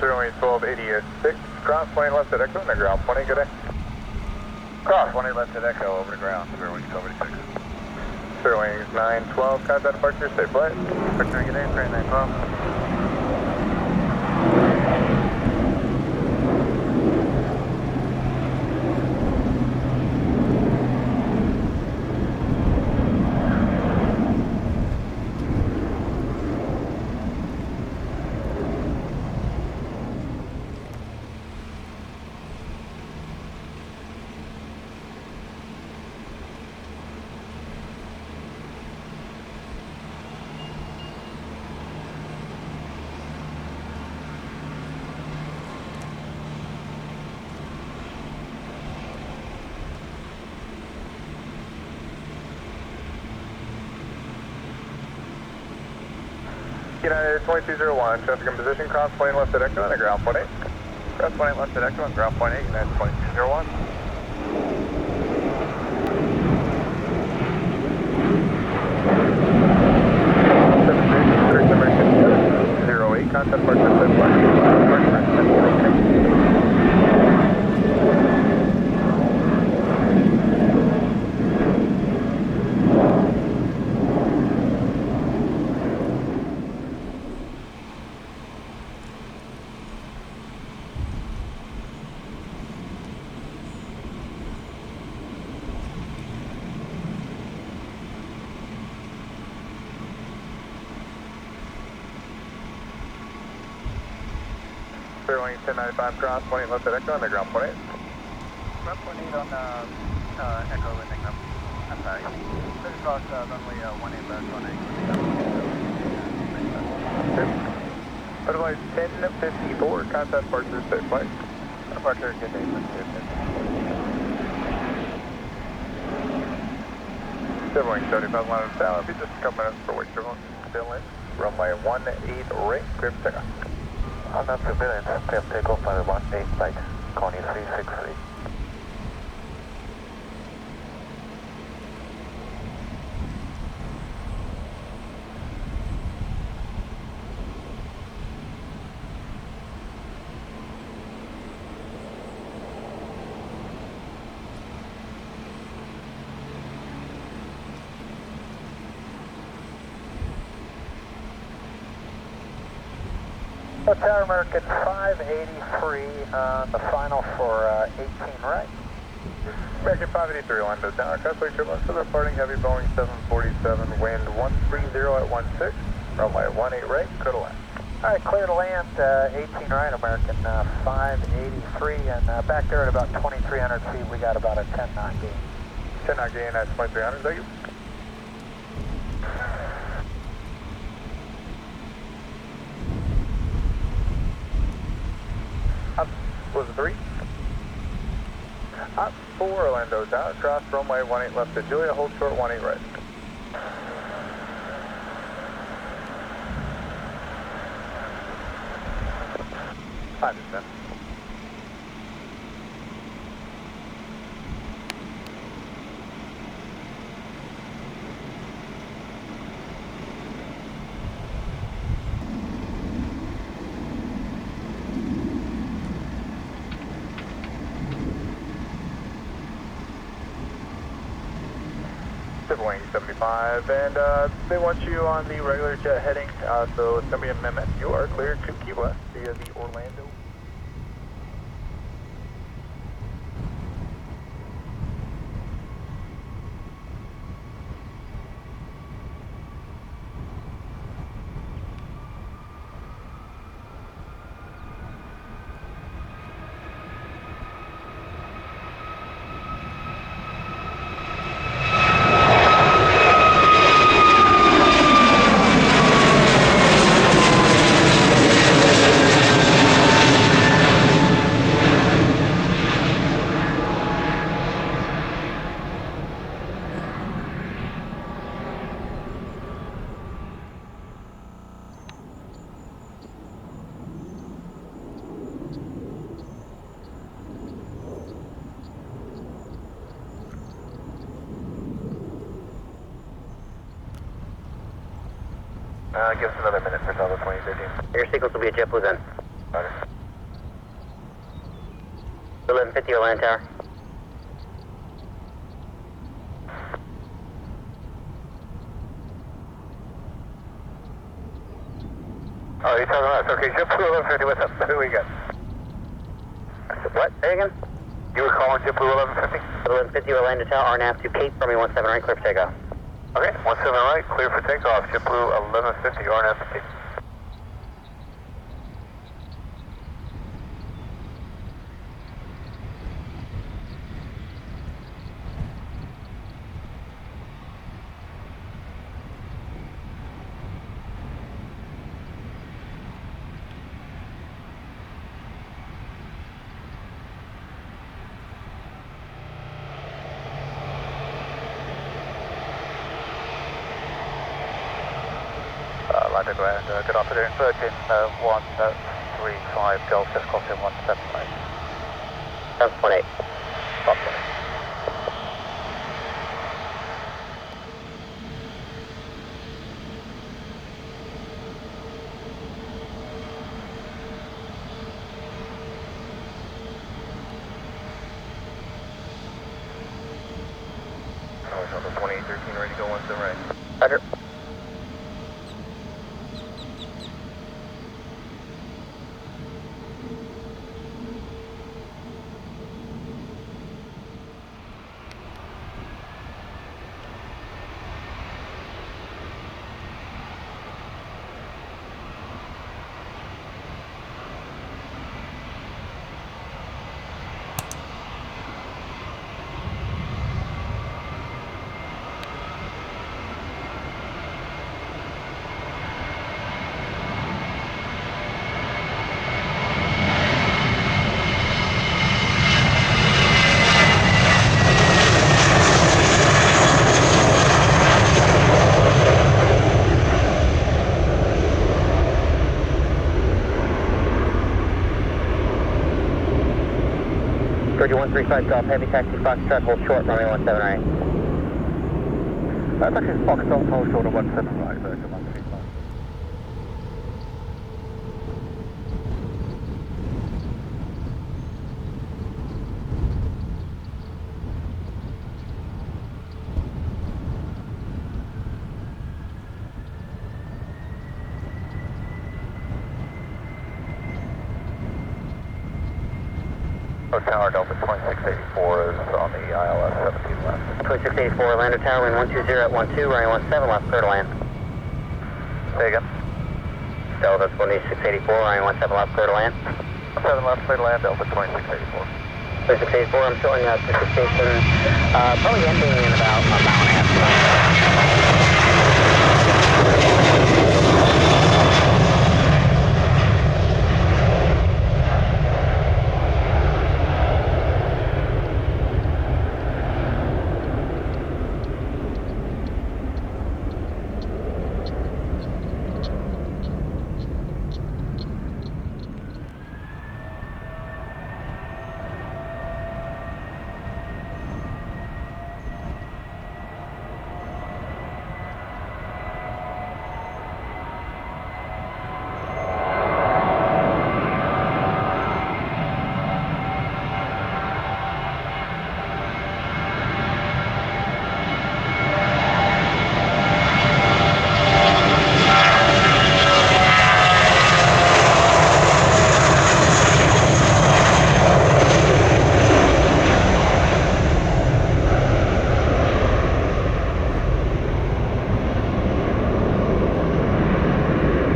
Runway 1286, cross 20 left at Echo, and ground 20, good day. Cross 20 left at Echo, over to ground, runway 1286. Wings 912, contact departure, safe flight. Vectoring good day, Sprint 912. United 2201, traffic in position, cross plane left at Echo, and ground 18. Cross 20 left at Echo, and ground 18, United 2201. American 08, contact departure, safe flight. Wings 1095, cross 20 left at Echo, and ground 18. Ground 18 on Echo, landing up. I'm sorry. Clear cross runway 18 left on Echo. Otherwise 1054, contact departure, safe flight. Departure, good day, Sprint 250. Wings 75 line of tower, be just a couple minutes for wait turbulence, still in. Runway 18 right, clear for takeoff. On that surveillance, clear takeoff by the 18 flight, Connie 363. Tower American 583, the final for 18 right. American 583, Orlando Tower, crossway turbulence, so departing heavy Boeing 747, wind 130 at 16, runway 18 right, clear to land. Alright, clear to land, 18 right, American 583, and back there at about 2,300 feet, we got about a 10 knot gain. 10 knot gain at 2,300, thank you. Up, was it 3? Up 4, Orlando Tower, cross runway 18 left to Julia, hold short 18 right. I understand. Wing 75, and they want you on the regular jet heading, so it's going to be a minute. You are cleared to Key West via the Orlando. Give us another minute for Delta 2013. Your sequence will be a JetBlue then. Roger. 1150 Orlando Tower. Oh, you're talking about us. Okay, JetBlue 1150, what's up? Who we got? What? Say again? You were calling JetBlue 1150? 1150 Orlando Tower, RNAV to Cape, Army 17 right, clear for takeoff. Okay, 17 right, clear for takeoff. JetBlue 1150, RNF to Cape. Land go ahead. Good afternoon. Virgin 135 Golf, just crossing 178. 7.8. Stop. Oh, it's on the 2813, ready to go 17 right. Roger. Virgin 135 Golf, heavy taxi, Foxtrot, hold short, runway 17 right. That's actually Foxtrot, hold short of 17 right, Virgin 135. Oh, Tower Delta 2684 is on the ILS 17 left. 2684 Orlando Tower, wind 120 at 12, runway 17 left, clear to land. Say again. Delta 2684, runway 17 left, clear to land. 7 left, clear to land, Delta 2684. 2684, I'm showing sister station, probably ending in about a mile and a half.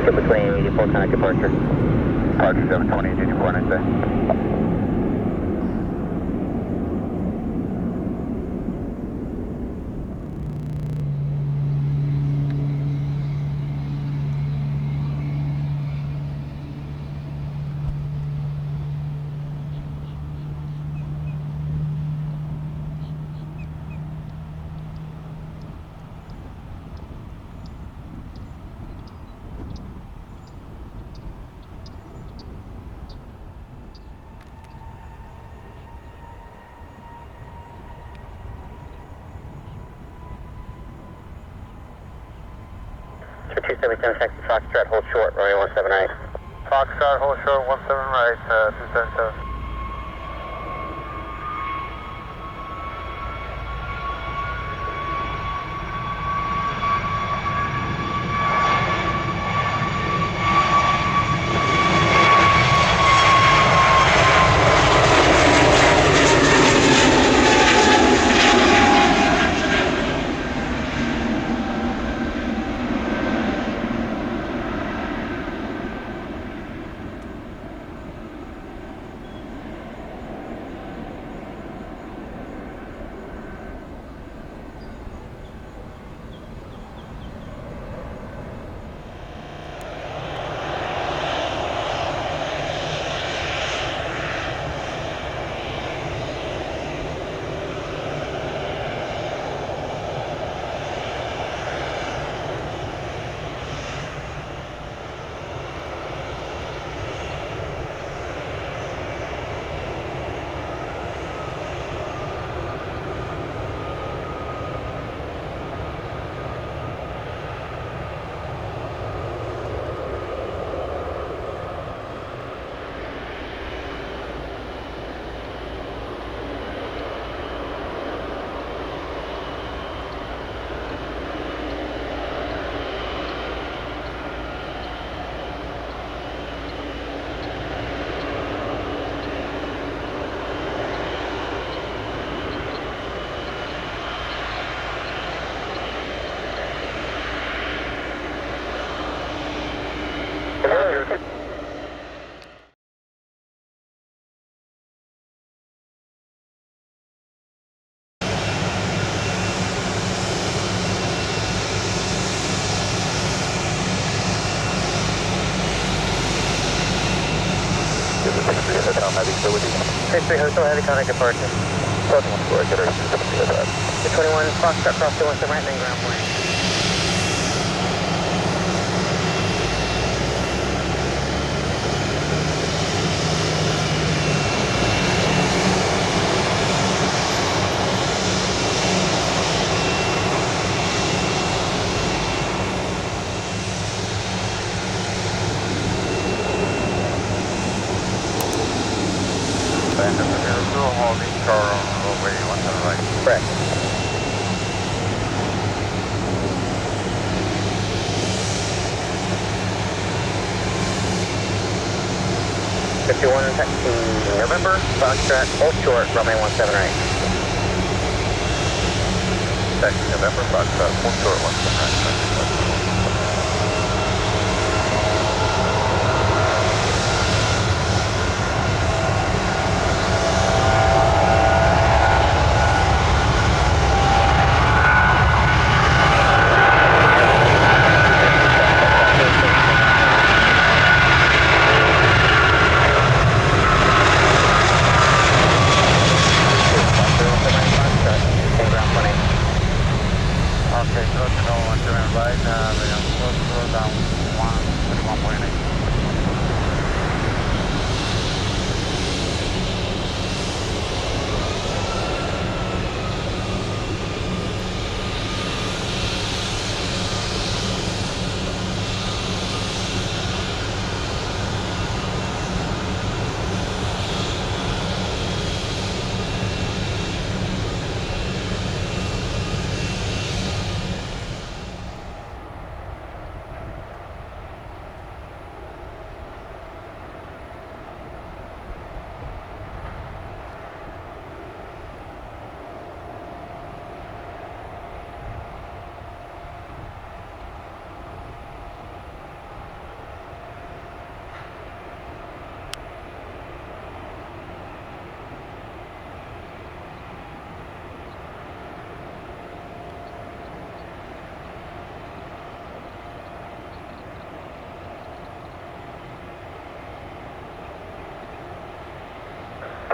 Between 84 kind of departure. Roger, 720, 84, next day. For 277 taxi Foxtrot, hold short, runway 17 right. Foxtrot, hold short, 17 right, 277. History Hotel, heavy contact departure. 21 get her 270 at The 21 Foxtrot, cross to 17 right, and then ground point. Correct. Taxi November, Foxtrot, hold short, runway 17 right. Taxi November, Foxtrot, hold short, 17 right. Okay, close to no one, turn right, slow down, 131.8.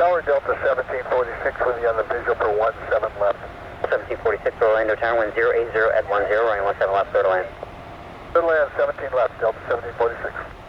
Tower Delta 1746 with you on the visual for 17 left. 1746 Orlando Tower, wind 080 at 10, running 17 left, clear to land. Clear to land, 17 left, Delta 1746.